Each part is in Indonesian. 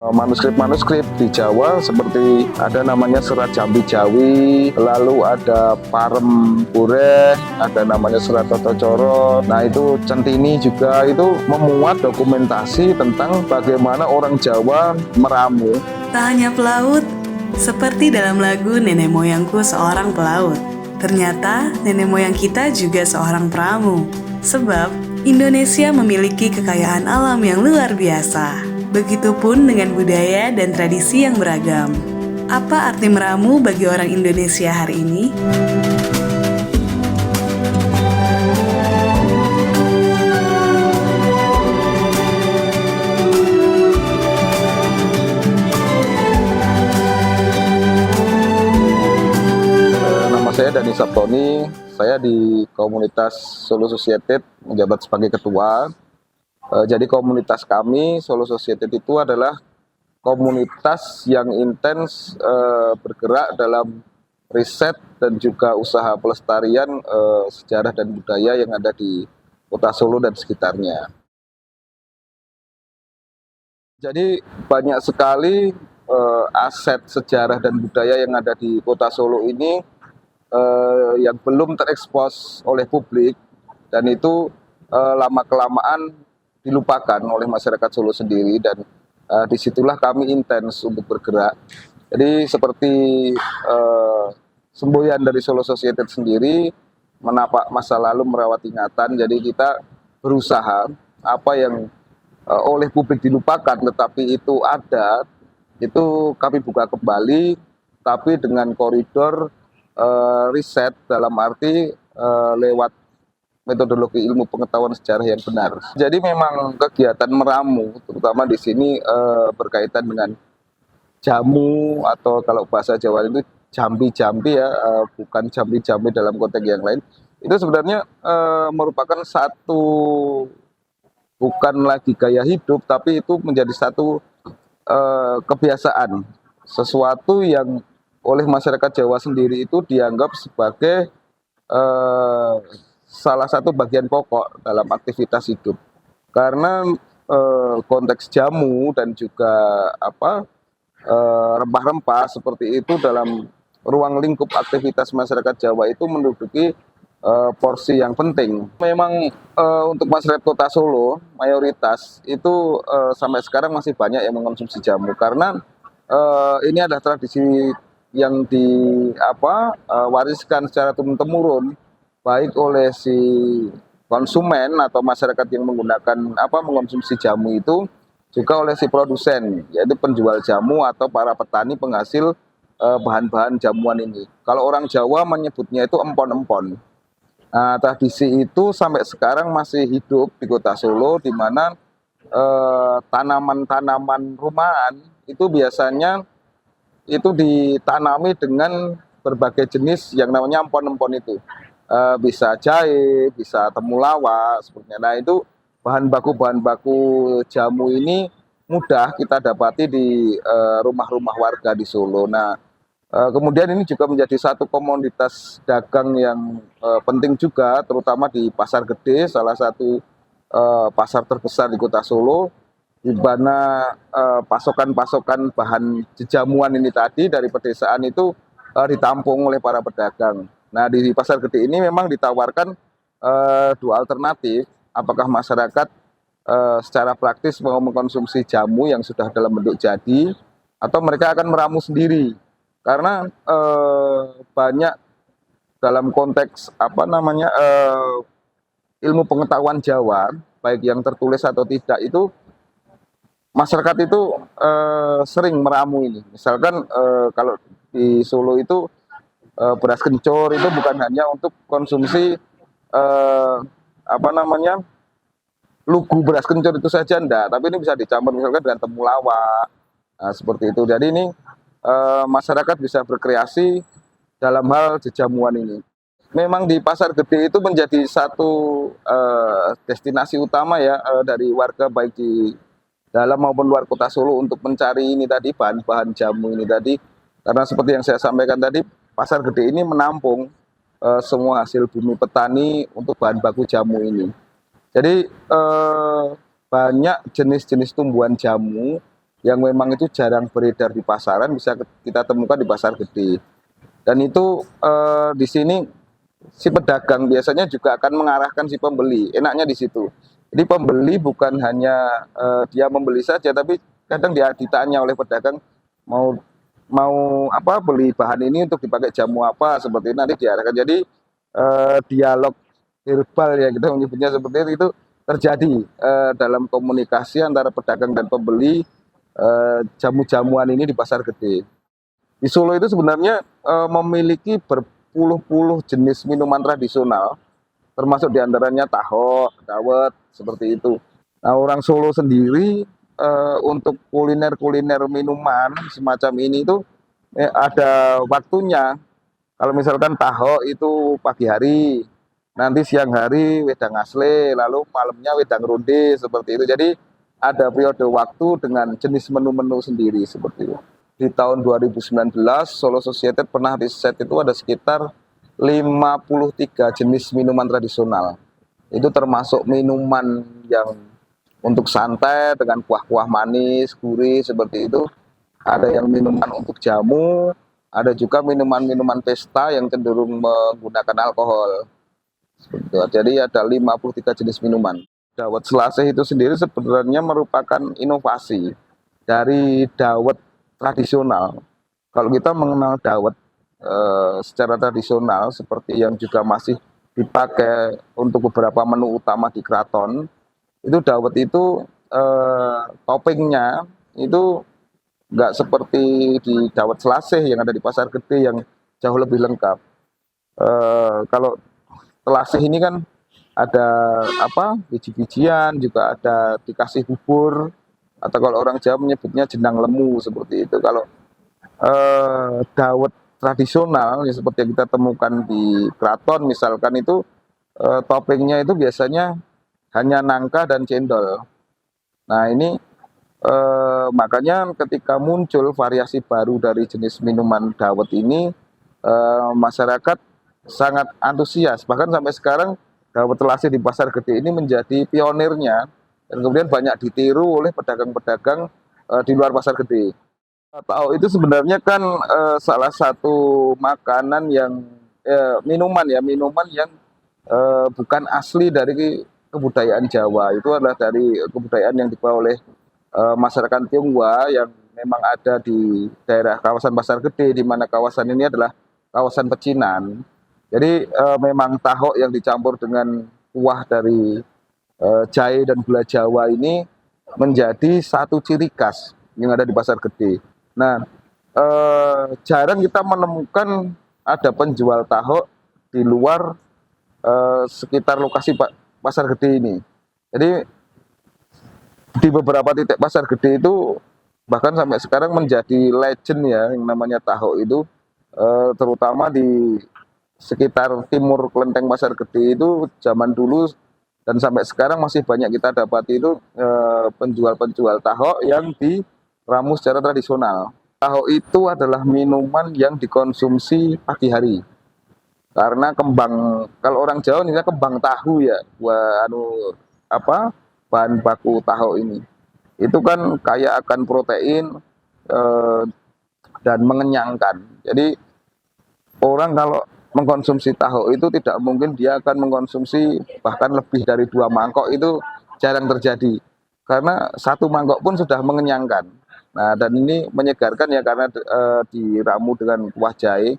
Manuskrip-manuskrip di Jawa seperti ada namanya Serat Jambi Jawi, lalu ada Parem Bureh, ada namanya Serat Toto Coro. Nah itu Centini juga itu memuat dokumentasi tentang bagaimana orang Jawa meramu. Tak hanya pelaut, seperti dalam lagu Nenek Moyangku Seorang Pelaut. Ternyata nenek moyang kita juga seorang peramu. Sebab Indonesia memiliki kekayaan alam yang luar biasa. Begitupun dengan budaya dan tradisi yang beragam. Apa arti meramu bagi orang Indonesia hari ini? Nama saya Dani Saptoni, saya di komunitas Solo Society menjabat sebagai ketua. Jadi komunitas kami Solo Society itu adalah komunitas yang intens bergerak dalam riset dan juga usaha pelestarian sejarah dan budaya yang ada di Kota Solo dan sekitarnya. Jadi banyak sekali aset sejarah dan budaya yang ada di Kota Solo ini yang belum terekspos oleh publik, dan itu lama-kelamaan dilupakan oleh masyarakat Solo sendiri, dan disitulah kami intens untuk bergerak. Jadi seperti semboyan dari Solo Society sendiri, menapak masa lalu merawat ingatan. Jadi kita berusaha apa yang oleh publik dilupakan tetapi itu ada, itu kami buka kembali, tapi dengan koridor riset, dalam arti lewat metodologi ilmu pengetahuan sejarah yang benar. Jadi memang kegiatan meramu, terutama di sini berkaitan dengan jamu, atau kalau bahasa Jawa itu jambi-jambi ya, bukan jambi-jambi dalam konteks yang lain. Itu sebenarnya merupakan satu, bukan lagi gaya hidup, tapi itu menjadi satu kebiasaan, sesuatu yang oleh masyarakat Jawa sendiri itu dianggap sebagai salah satu bagian pokok dalam aktivitas hidup. Karena konteks jamu dan juga rempah-rempah seperti itu dalam ruang lingkup aktivitas masyarakat Jawa itu menduduki porsi yang penting. Memang untuk masyarakat Kota Solo mayoritas itu sampai sekarang masih banyak yang mengkonsumsi jamu, karena ini adalah tradisi yang wariskan secara turun-temurun, baik oleh si konsumen atau masyarakat yang mengkonsumsi jamu itu, juga oleh si produsen, yaitu penjual jamu atau para petani penghasil bahan-bahan jamuan ini. Kalau orang Jawa menyebutnya itu empon-empon. Nah, tradisi itu sampai sekarang masih hidup di Kota Solo, di mana tanaman-tanaman rumahan itu biasanya itu ditanami dengan berbagai jenis yang namanya empon-empon itu. Bisa jahe, bisa temulawak, sepertinya. Nah itu bahan baku jamu ini mudah kita dapati di rumah-rumah warga di Solo. Nah kemudian ini juga menjadi satu komoditas dagang yang penting juga, terutama di Pasar Gede, salah satu pasar terbesar di Kota Solo, di mana pasokan-pasokan bahan jamuan ini tadi dari pedesaan itu ditampung oleh para pedagang. Nah di Pasar Gede ini memang ditawarkan dua alternatif, apakah masyarakat secara praktis mau mengkonsumsi jamu yang sudah dalam bentuk jadi, atau mereka akan meramu sendiri. Karena banyak dalam konteks ilmu pengetahuan Jawa, baik yang tertulis atau tidak, itu masyarakat itu sering meramu ini. Misalkan kalau di Solo itu beras kencur itu bukan hanya untuk konsumsi lugu beras kencur itu saja, enggak, tapi ini bisa dicampur misalkan dengan temulawak. Nah, seperti itu. Jadi ini masyarakat bisa berkreasi dalam hal jejamuan ini. Memang di Pasar Gede itu menjadi satu destinasi utama ya dari warga, baik di dalam maupun luar Kota Solo, untuk mencari ini tadi, bahan-bahan jamu ini tadi. Karena seperti yang saya sampaikan tadi, Pasar Gede ini menampung semua hasil bumi petani untuk bahan baku jamu ini. Jadi banyak jenis-jenis tumbuhan jamu yang memang itu jarang beredar di pasaran bisa kita temukan di pasar gede. Dan itu di sini si pedagang biasanya juga akan mengarahkan si pembeli. Enaknya di situ. Jadi pembeli bukan hanya dia membeli saja, tapi kadang dia ditanya oleh pedagang mau mau apa beli bahan ini untuk dipakai jamu apa seperti itu, nanti diarahkan. Jadi dialog verbal ya kita menyebutnya seperti itu terjadi dalam komunikasi antara pedagang dan pembeli jamu-jamuan ini di pasar gede. Di Solo itu sebenarnya memiliki berpuluh-puluh jenis minuman tradisional, termasuk diantaranya taho, dawet, seperti itu. Nah, orang Solo sendiri untuk kuliner-kuliner minuman semacam ini itu ada waktunya. Kalau misalkan taho itu pagi hari, nanti siang hari wedang asle, lalu malamnya wedang ronde, seperti itu. Jadi ada periode waktu dengan jenis menu-menu sendiri seperti itu. Di tahun 2019 Solo Society pernah riset itu ada sekitar 53 jenis minuman tradisional. Itu termasuk minuman yang untuk santai dengan kuah-kuah manis, gurih seperti itu. Ada yang minuman untuk jamu, ada juga minuman-minuman pesta yang cenderung menggunakan alkohol. Seperti itu. Jadi ada 53 jenis minuman. Dawet selasih itu sendiri sebenarnya merupakan inovasi dari dawet tradisional. Kalau kita mengenal dawet secara tradisional seperti yang juga masih dipakai untuk beberapa menu utama di keraton, itu dawet itu toppingnya itu nggak seperti di dawet selasih yang ada di pasar gede yang jauh lebih lengkap. Kalau selasih ini kan ada apa biji-bijian, juga ada dikasih bubur, atau kalau orang Jawa menyebutnya jenang lemu seperti itu. Kalau dawet tradisional ya seperti yang kita temukan di keraton misalkan itu toppingnya itu biasanya hanya nangka dan cendol. Nah ini makanya ketika muncul variasi baru dari jenis minuman dawet ini, masyarakat sangat antusias. Bahkan sampai sekarang dawet selasih di pasar gede ini menjadi pionirnya dan kemudian banyak ditiru oleh pedagang-pedagang di luar pasar gede. Tahu itu sebenarnya kan salah satu makanan yang minuman yang bukan asli dari kebudayaan Jawa. Itu adalah dari kebudayaan yang dibawa oleh masyarakat Tionghoa yang memang ada di daerah kawasan Pasar Gede, di mana kawasan ini adalah kawasan pecinan. Jadi memang taho yang dicampur dengan kuah dari jahe dan gula Jawa ini menjadi satu ciri khas yang ada di Pasar Gede. Nah, jarang kita menemukan ada penjual taho di luar sekitar lokasi Pasar Gede ini. Jadi di beberapa titik Pasar Gede itu bahkan sampai sekarang menjadi legend ya yang namanya taho itu, terutama di sekitar timur kelenteng Pasar Gede itu zaman dulu dan sampai sekarang masih banyak kita dapati itu penjual-penjual taho yang diramu secara tradisional. Taho itu adalah minuman yang dikonsumsi pagi hari karena kembang, kalau orang Jawa ini kembang tahu ya, bahan baku tahu ini itu kan kaya akan protein dan mengenyangkan. Jadi orang kalau mengkonsumsi tahu itu tidak mungkin dia akan mengkonsumsi bahkan lebih dari 2 mangkok, itu jarang terjadi karena 1 mangkok pun sudah mengenyangkan. Nah, dan ini menyegarkan ya karena diramu dengan kuah jahe.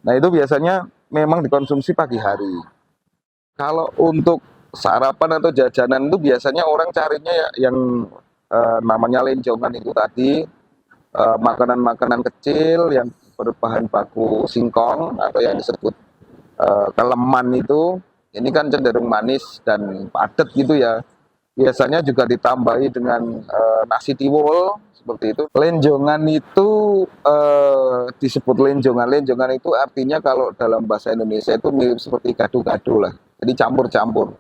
Nah, itu biasanya memang dikonsumsi pagi hari. Kalau untuk sarapan atau jajanan itu biasanya orang carinya ya yang namanya lenjongan itu tadi, makanan-makanan kecil yang berbahan baku singkong atau yang disebut keleman itu. Ini kan cenderung manis dan padat gitu ya. Biasanya juga ditambahi dengan nasi tiwul seperti itu. Lenjongan itu disebut lenjongan. Lenjongan itu artinya kalau dalam bahasa Indonesia itu mirip seperti gado-gado lah. Jadi campur-campur.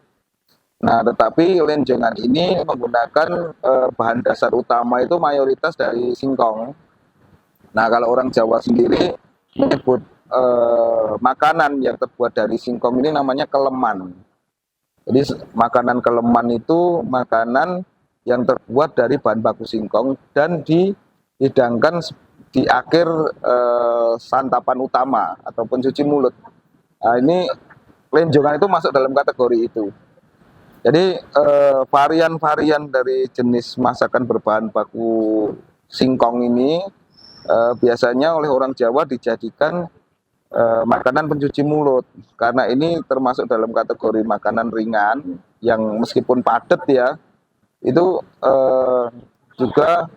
Nah, tetapi lenjongan ini menggunakan bahan dasar utama itu mayoritas dari singkong. Nah, kalau orang Jawa sendiri menyebut makanan yang terbuat dari singkong ini namanya keleman. Jadi makanan keleman itu makanan yang terbuat dari bahan baku singkong dan dihidangkan di akhir santapan utama ataupun cuci mulut. Nah, ini lenjongan itu masuk dalam kategori itu. Jadi varian-varian dari jenis masakan berbahan baku singkong ini biasanya oleh orang Jawa dijadikan makanan pencuci mulut, karena ini termasuk dalam kategori makanan ringan yang meskipun padat ya, itu juga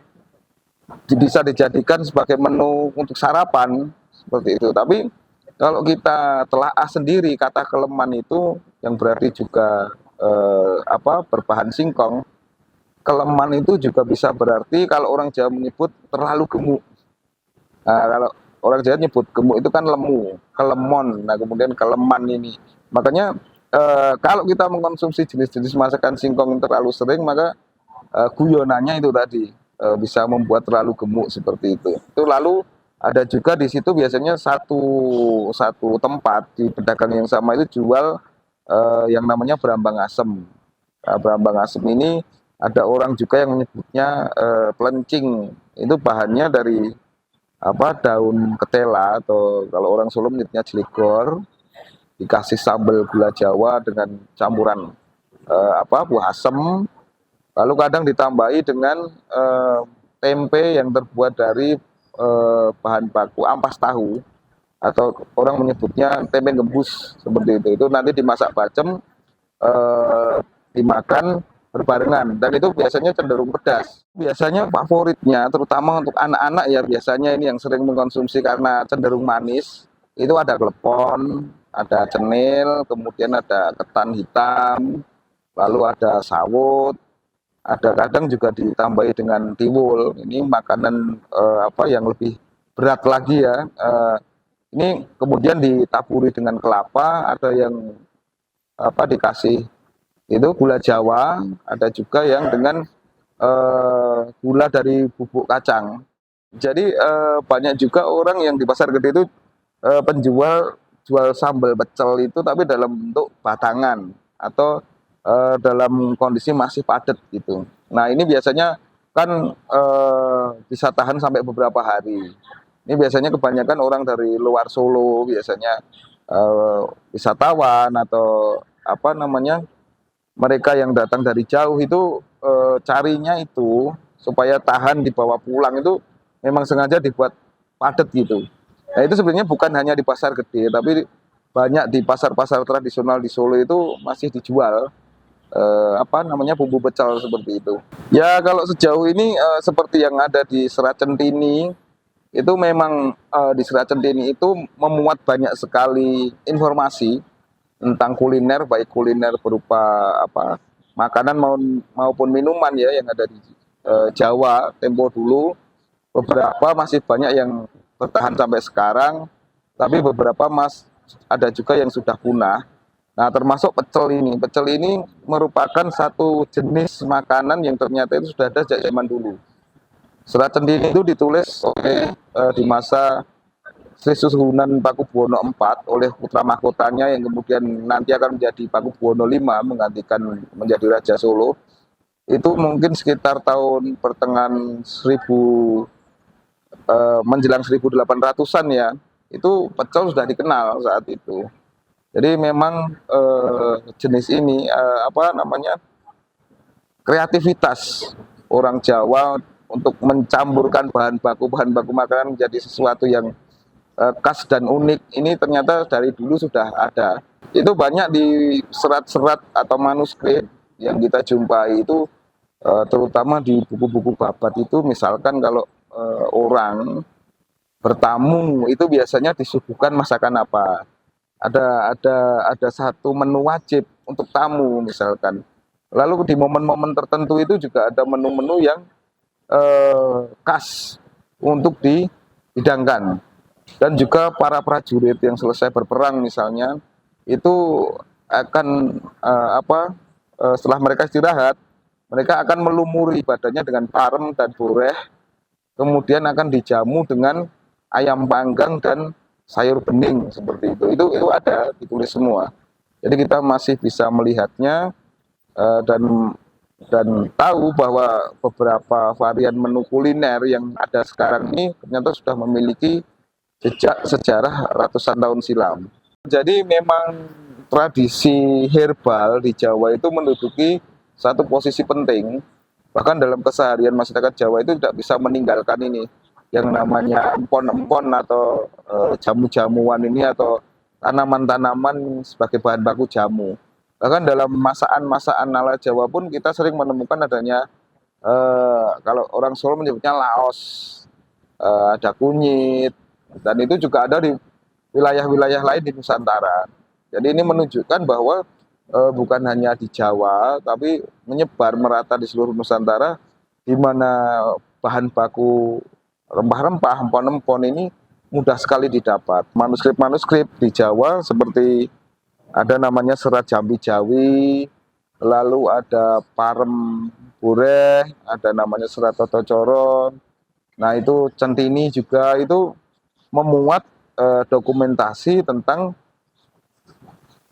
bisa dijadikan sebagai menu untuk sarapan seperti itu. Tapi kalau kita telaah sendiri kata keleman itu yang berarti juga berbahan singkong, keleman itu juga bisa berarti kalau orang Jawa menyebut terlalu gemuk. Nah, kalau orang Jawa nyebut gemuk itu kan lemu, kelemon. Nah, kemudian keleman ini. Makanya kalau kita mengkonsumsi jenis-jenis masakan singkong yang terlalu sering, maka guyonannya itu tadi bisa membuat terlalu gemuk seperti itu. Itu lalu ada juga di situ biasanya satu tempat di pedagang yang sama itu jual yang namanya berambang asem. Nah, berambang asem ini ada orang juga yang menyebutnya pelencing. Itu bahannya dari daun ketela, atau kalau orang Solo menyebutnya jeligor, dikasih sambal gula Jawa dengan campuran buah asem, lalu kadang ditambahi dengan tempe yang terbuat dari bahan baku ampas tahu, atau orang menyebutnya tempe gembus seperti itu. Itu nanti dimasak bacem, dimakan berbarengan, dan itu biasanya cenderung pedas. Biasanya favoritnya terutama untuk anak-anak ya, biasanya ini yang sering mengkonsumsi karena cenderung manis, itu ada klepon, ada cenil, kemudian ada ketan hitam, lalu ada sawut, ada kadang juga ditambahi dengan tiwul. Ini makanan yang lebih berat lagi ya. Ini kemudian ditaburi dengan kelapa, ada yang dikasih itu gula Jawa, ada juga yang dengan gula dari bubuk kacang. Jadi banyak juga orang yang di pasar gede itu penjual jual sambal pecel itu tapi dalam bentuk batangan atau dalam kondisi masih padat gitu. Nah, ini biasanya kan bisa tahan sampai beberapa hari. Ini biasanya kebanyakan orang dari luar Solo, biasanya wisatawan atau mereka yang datang dari jauh itu carinya itu supaya tahan dibawa pulang, itu memang sengaja dibuat padat gitu. Nah, itu sebenarnya bukan hanya di pasar gede, tapi banyak di pasar-pasar tradisional di Solo itu masih dijual bumbu pecel seperti itu. Ya, kalau sejauh ini seperti yang ada di Serat Centini, itu memang di Serat Centini itu memuat banyak sekali informasi tentang kuliner, baik kuliner berupa makanan maupun minuman ya, yang ada di Jawa tempo dulu. Beberapa masih banyak yang bertahan sampai sekarang, tapi beberapa ada juga yang sudah punah. Nah, termasuk pecel ini. Pecel ini merupakan satu jenis makanan yang ternyata itu sudah ada sejak zaman dulu. Serat Centini itu ditulis oleh di masa Sri Susuhunan Pakubuwono IV oleh putra mahkotanya yang kemudian nanti akan menjadi Pakubuwono V, menggantikan menjadi Raja Solo. Itu mungkin sekitar tahun pertengahan menjelang 1800-an ya. Itu pecel sudah dikenal saat itu. Jadi memang jenis ini kreativitas orang Jawa untuk mencampurkan bahan baku makanan menjadi sesuatu yang khas dan unik ini ternyata dari dulu sudah ada. Itu banyak di serat-serat atau manuskrip yang kita jumpai itu, terutama di buku-buku babat itu. Misalkan kalau orang bertamu itu biasanya disuguhkan masakan apa. Ada satu menu wajib untuk tamu misalkan. Lalu di momen-momen tertentu itu juga ada menu-menu yang khas untuk dihidangkan. Dan juga para prajurit yang selesai berperang misalnya, itu akan setelah mereka istirahat, mereka akan melumuri badannya dengan parem dan boreh, kemudian akan dijamu dengan ayam panggang dan sayur bening seperti itu. Itu ada ditulis semua. Jadi kita masih bisa melihatnya dan dan tahu bahwa beberapa varian menu kuliner yang ada sekarang ini ternyata sudah memiliki jejak sejarah ratusan tahun silam. Jadi memang tradisi herbal di Jawa itu menduduki satu posisi penting. Bahkan dalam keseharian masyarakat Jawa itu tidak bisa meninggalkan ini yang namanya empon-empon atau jamu-jamuan ini atau tanaman-tanaman sebagai bahan baku jamu. Bahkan dalam masakan-masakan ala Jawa pun kita sering menemukan adanya kalau orang Solo menyebutnya laos, ada kunyit, dan itu juga ada di wilayah-wilayah lain di Nusantara. Jadi ini menunjukkan bahwa bukan hanya di Jawa, tapi menyebar merata di seluruh Nusantara, di mana bahan baku rempah-rempah, empon-empon ini mudah sekali didapat. Manuskrip-manuskrip di Jawa seperti ada namanya Serat Jambi Jawi, lalu ada Parem Bureh, ada namanya Serat Toto Coron. Nah itu Centini juga itu memuat dokumentasi tentang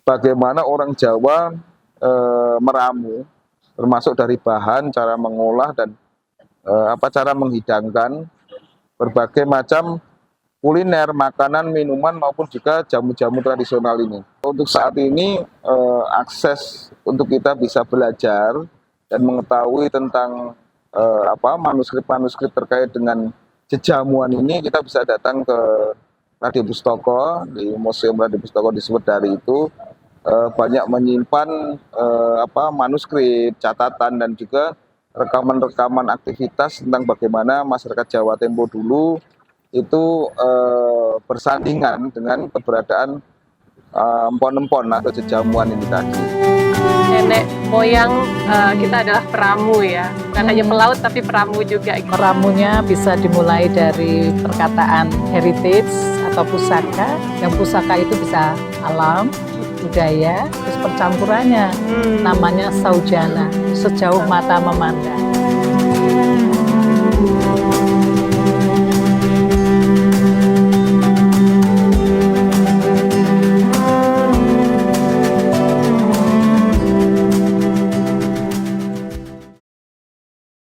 bagaimana orang Jawa meramu, termasuk dari bahan, cara mengolah dan cara menghidangkan berbagai macam kuliner, makanan, minuman maupun juga jamu-jamu tradisional ini. Untuk saat ini akses untuk kita bisa belajar dan mengetahui tentang manuskrip-manuskrip terkait dengan jejamuan ini, kita bisa datang ke Radio Pustaka, di Museum Radio Pustaka di Swedari itu banyak menyimpan manuskrip, catatan dan juga rekaman-rekaman aktivitas tentang bagaimana masyarakat Jawa Tempo dulu itu bersandingan dengan keberadaan empon-empon atau jejamuan ini tadi. Nenek moyang kita adalah peramu ya, bukan hanya pelaut tapi peramu juga. Meramunya bisa dimulai dari perkataan heritage atau pusaka. Yang pusaka itu bisa alam, budaya, terus percampurannya namanya saujana, sejauh mata memandang.